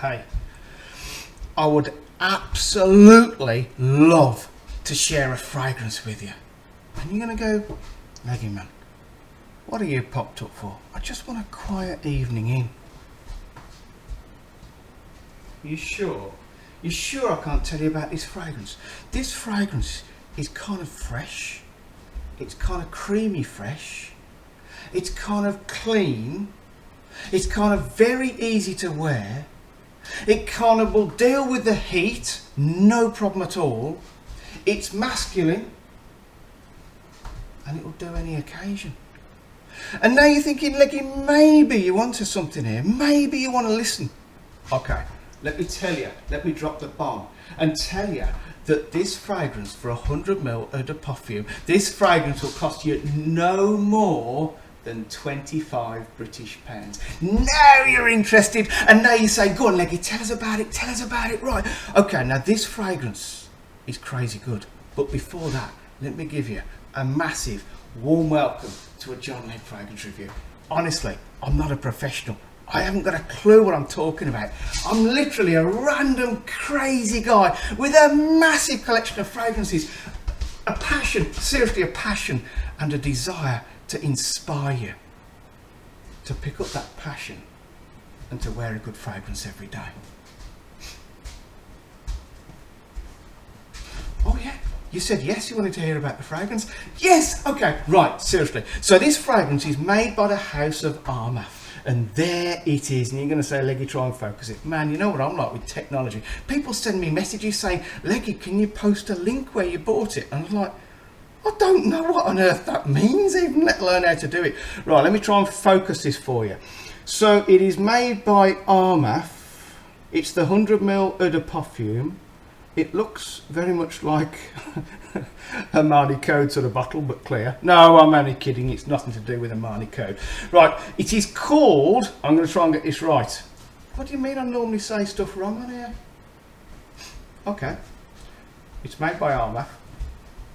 hey, I would absolutely love to share a fragrance with you. And you're going to go, Leggy man, what are you popped up for? I just want a quiet evening in. You sure? You sure I can't tell you about this fragrance? This fragrance is kind of fresh. It's kind of creamy fresh. It's kind of clean. It's kind of very easy to wear. It kind of will deal with the heat, no problem at all. It's masculine. And it will do any occasion. And now you're thinking, Leggy, maybe you want to something here. Maybe you want to listen. Okay, let me tell you, let me drop the bomb and tell you that this fragrance for 100ml of the perfume, this fragrance will cost you no more than 25 British pounds. Now you're interested, and now you say, go on Leggy, tell us about it, right. Okay, now this fragrance is crazy good, but before that, let me give you a massive warm welcome to a John Led fragrance review. Honestly, I'm not a professional. I haven't got a clue what I'm talking about. I'm literally a random crazy guy with a massive collection of fragrances, a passion, seriously a passion and a desire to inspire you to pick up that passion and to wear a good fragrance every day. Oh yeah, you said yes, you wanted to hear about the fragrance? Yes, okay, right, seriously. So this fragrance is made by the house of Armaf. And there it is, and you're going to say, Leggy, try and focus it. Man, you know what I'm like with technology. People send me messages saying, Leggy, can you post a link where you bought it? And I'm like, I don't know what on earth that means, even let alone how to do it. Right, let me try and focus this for you. So it is made by Armaf. It's the 100ml eau de perfume. It looks very much like a Marni Code sort of bottle, but clear. No, I'm only kidding. It's nothing to do with a Marni Code. Right, it is called, I'm going to try and get this right. What do you mean I normally say stuff wrong on here? Okay. It's made by Armaf.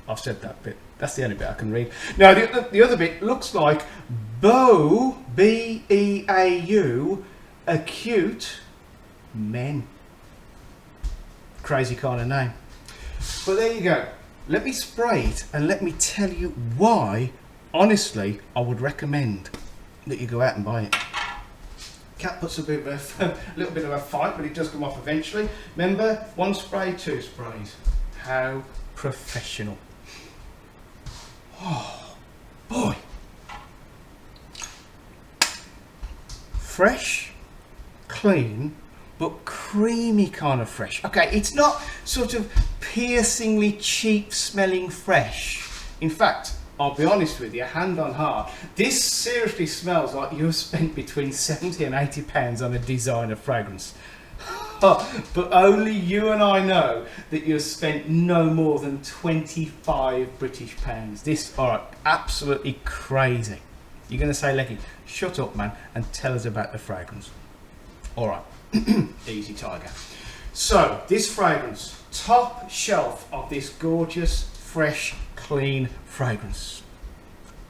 I've said that bit. That's the only bit I can read. Now, the other bit looks like BEAU, B-E-A-U, Acute Men. Crazy kind of name. But there you go. Let me spray it and let me tell you why, honestly, I would recommend that you go out and buy it. Cat puts a little bit of a fight, but it does come off eventually. Remember, 1 spray, 2 sprays. How professional. Oh, boy. Fresh, clean, but creamy kind of fresh. Okay, it's not sort of piercingly cheap smelling fresh. In fact, I'll be honest with you, hand on heart, this seriously smells like you've spent between 70 and 80 pounds on a designer fragrance. But only you and I know that you've spent no more than 25 British pounds. This, all right, absolutely crazy. You're going to say, Leggy, shut up, man, and tell us about the fragrance. All right. Easy tiger. So this fragrance, top shelf of this gorgeous, fresh, clean fragrance.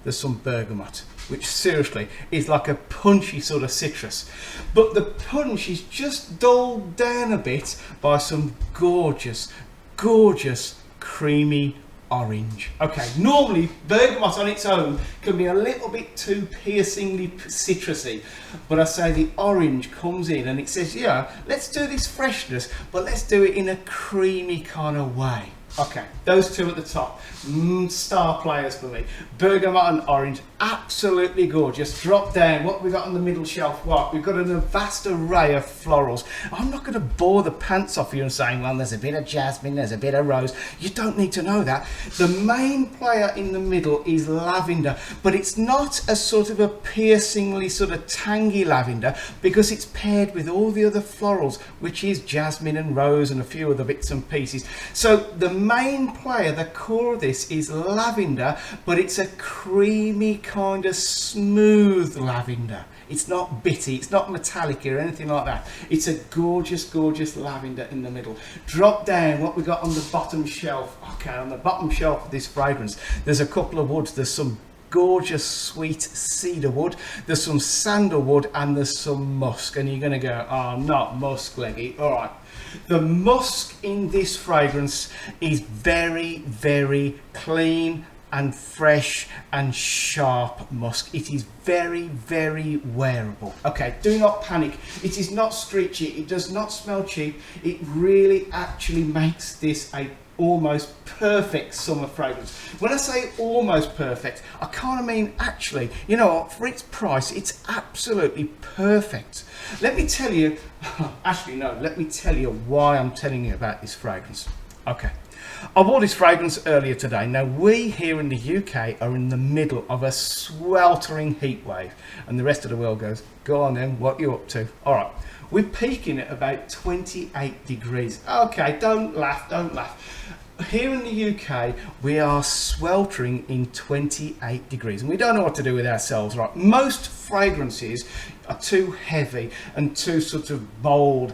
There's some bergamot, which seriously is like a punchy sort of citrus, but the punch is just dulled down a bit by some gorgeous, gorgeous, creamy orange. Okay, normally bergamot on its own can be a little bit too piercingly citrusy, but I say the orange comes in and it says, yeah, let's do this freshness, but let's do it in a creamy kind of way. Okay, those two at the top, star players for me. Bergamot and orange, absolutely gorgeous. Drop down, what we got on the middle shelf? What? We've got a vast array of florals. I'm not going to bore the pants off you and saying, well, there's a bit of jasmine, there's a bit of rose. You don't need to know that. The main player in the middle is lavender, but it's not a sort of a piercingly sort of tangy lavender because it's paired with all the other florals, which is jasmine and rose and a few other bits and pieces. So the main player, the core of this is lavender, but it's a creamy kind of smooth lavender. It's not bitty, it's not metallic or anything like that. It's a gorgeous, gorgeous lavender in the middle. Drop down, what we got on the bottom shelf. Okay, on the bottom shelf of this fragrance, there's a couple of woods. There's some gorgeous sweet cedar wood, there's some sandalwood, and there's some musk. And you're going to go, oh, not musk, Leggy. All right. The musk in this fragrance is very, very clean and fresh and sharp musk. It is very, very wearable. Okay, do not panic. It is not screechy. It does not smell cheap. It really actually makes this a almost perfect summer fragrance. When I say almost perfect, I kind of mean actually, you know what, for its price, it's absolutely perfect. Let me tell you, actually no, let me tell you why I'm telling you about this fragrance. Okay. I bought this fragrance earlier today. Now, we here in the UK are in the middle of a sweltering heat wave, and the rest of the world goes, go on then, what are you up to? All right, we're peaking at about 28 degrees. Okay, don't laugh, don't laugh. Here in the UK, we are sweltering in 28 degrees, and we don't know what to do with ourselves, right? Most fragrances are too heavy and too sort of bold.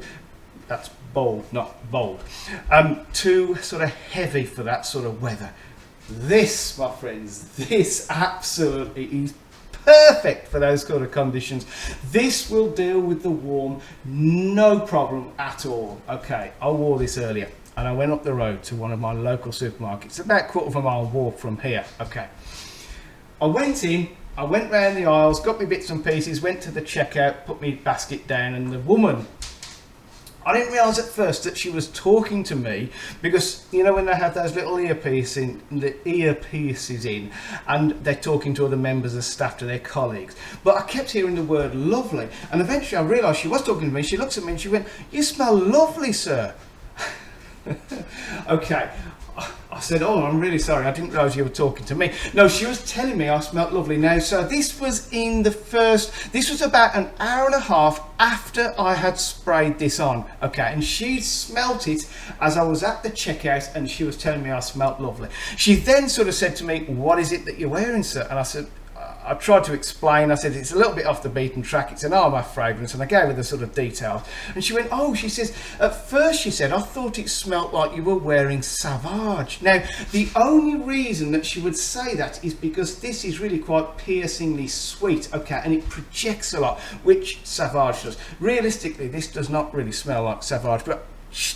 That's bold, not bold. Too sort of heavy for that sort of weather. This, my friends, this absolutely is perfect for those sort of conditions. This will deal with the warm, no problem at all. Okay, I wore this earlier and I went up the road to one of my local supermarkets, about a quarter of a mile walk from here. Okay, I went in, I went round the aisles, got me bits and pieces, went to the checkout, put my basket down, and the woman, I didn't realise at first that she was talking to me, because you know when they have those little earpieces in, and they're talking to other members of staff, to their colleagues. But I kept hearing the word lovely, and eventually I realised she was talking to me. She looks at me and she went, "You smell lovely, sir." Okay. I said, "Oh, I'm really sorry, I didn't realise you were talking to me." No, she was telling me I smelt lovely. Now, so this was this was about an hour and a half after I had sprayed this on. Okay, and she smelt it as I was at the checkout, and she was telling me I smelt lovely. She then sort of said to me, "What is it that you're wearing, sir?" And I said, I tried to explain. I said, "It's a little bit off the beaten track. It's an Armaf fragrance," and I gave her the sort of details. And she went, "Oh," she says, "at first," she said, "I thought it smelt like you were wearing Savage." Now, the only reason that she would say that is because this is really quite piercingly sweet, okay, and it projects a lot, which Savage does. Realistically, this does not really smell like Savage, but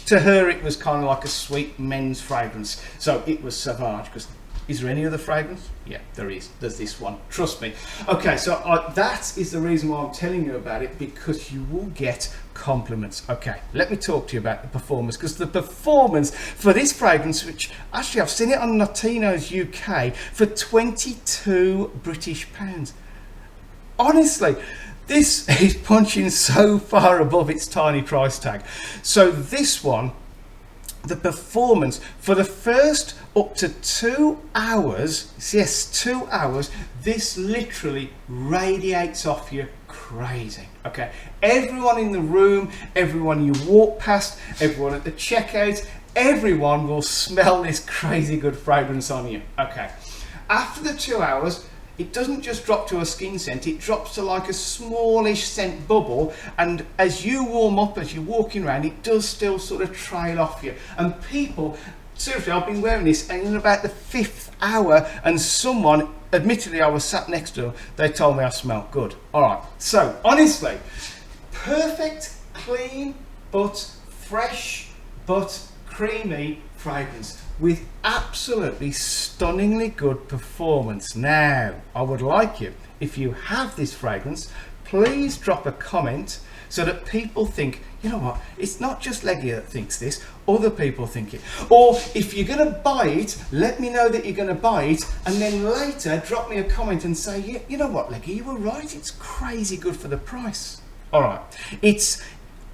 to her, it was kind of like a sweet men's fragrance. So it was Savage, because is there any other fragrance? Yeah, there is. There's this one. Trust me. Okay, so that is the reason why I'm telling you about it, because you will get compliments. Okay, let me talk to you about the performance, because the performance for this fragrance, which actually I've seen it on Notino's UK for £22 British. Honestly, this is punching so far above its tiny price tag. So this one, the performance for the first up to 2 hours, yes, 2 hours, this literally radiates off you crazy. Okay, everyone in the room, everyone you walk past, everyone at the checkout, everyone will smell this crazy good fragrance on you. Okay, after the 2 hours, it doesn't just drop to a skin scent, it drops to like a smallish scent bubble, and as you warm up, as you're walking around, it does still sort of trail off you. And people, seriously, I've been wearing this, and in about the 5th hour, and someone, admittedly I was sat next to them, they told me I smelled good. Alright, so honestly, perfect, clean, but fresh, but creamy fragrance with absolutely stunningly good performance. Now, I would like you, if you have this fragrance, please drop a comment so that people think, you know what, it's not just Leggy that thinks this, other people think it. Or if you're going to buy it, let me know that you're going to buy it, and then later drop me a comment and say, yeah, you know what, Leggy, you were right, it's crazy good for the price. All right,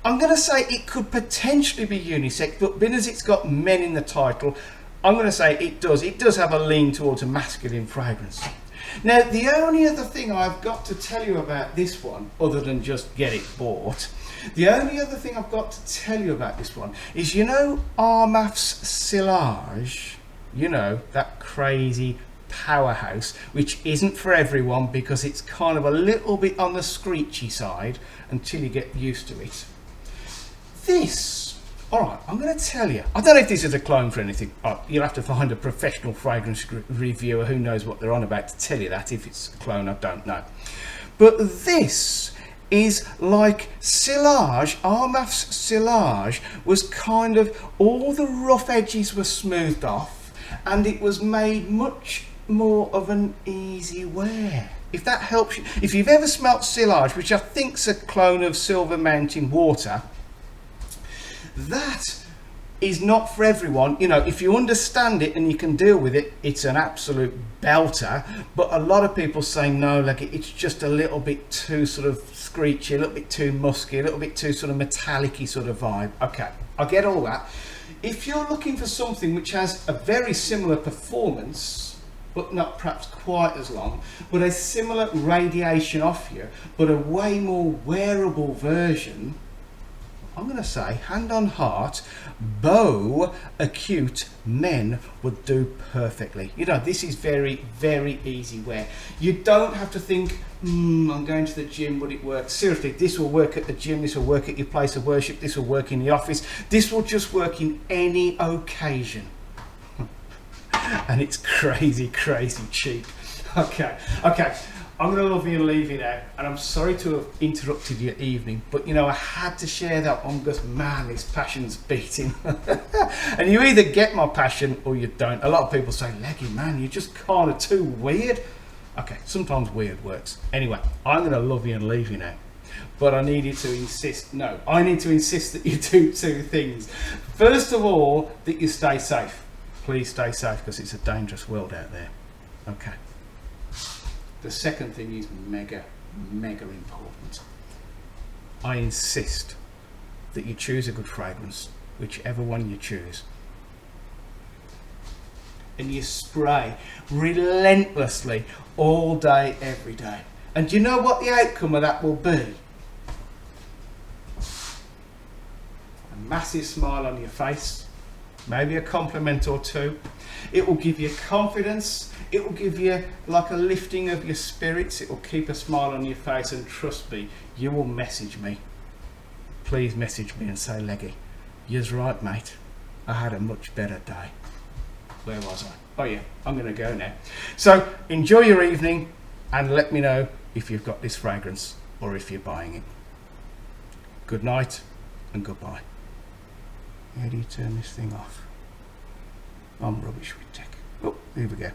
I'm going to say it could potentially be unisex, but being as it's got men in the title, I'm going to say it does have a lean towards a masculine fragrance. Now, the only other thing I've got to tell you about this one, other than just get it bought, the only other thing I've got to tell you about this one is, you know, Armaf's Silage, you know, that crazy powerhouse, which isn't for everyone because it's kind of a little bit on the screechy side until you get used to it. This All right, I'm going to tell you. I don't know if this is a clone for anything. You'll have to find a professional fragrance reviewer who knows what they're on about to tell you that. If it's a clone, I don't know. But this is like silage. Armaf's silage was kind of, all the rough edges were smoothed off, and it was made much more of an easy wear. If that helps you, if you've ever smelt silage, which I think's a clone of Silver Mountain Water, that is not for everyone. You know, if you understand it and you can deal with it, it's an absolute belter. But a lot of people say no, like it's just a little bit too sort of screechy, a little bit too musky, a little bit too sort of metallic-y sort of vibe. Okay, I get all that. If you're looking for something which has a very similar performance, but not perhaps quite as long, but a similar radiation off you, but a way more wearable version, I'm going to say, hand on heart, BEAU Acute Men would do perfectly. You know, this is very, very easy wear. You don't have to think, I'm going to the gym, would it work? Seriously, this will work at the gym, this will work at your place of worship, this will work in the office, this will just work in any occasion. And it's crazy, crazy cheap. Okay. I'm going to love you and leave you now, and I'm sorry to have interrupted your evening, but you know, I had to share that one because, man, this passion's beating. And you either get my passion or you don't. A lot of people say, Leggy, man, you're just kind of too weird. Okay, sometimes weird works. Anyway, I'm going to love you and leave you now, but I need you to insist. No, I need to insist that you do two things. First of all, that you stay safe. Please stay safe, because it's a dangerous world out there. Okay. The second thing is mega, mega important. I insist that you choose a good fragrance, whichever one you choose, and you spray relentlessly all day, every day. And do you know what the outcome of that will be? A massive smile on your face, maybe a compliment or two. It will give you confidence. It will give you like a lifting of your spirits. It will keep a smile on your face, and trust me, you will message me. Please message me and say, Leggy, you're right, mate. I had a much better day. Where was I? Oh yeah, I'm going to go now. So enjoy your evening and let me know if you've got this fragrance or if you're buying it. Good night and goodbye. How do you turn this thing off? I'm rubbish with tech. Oh, here we go.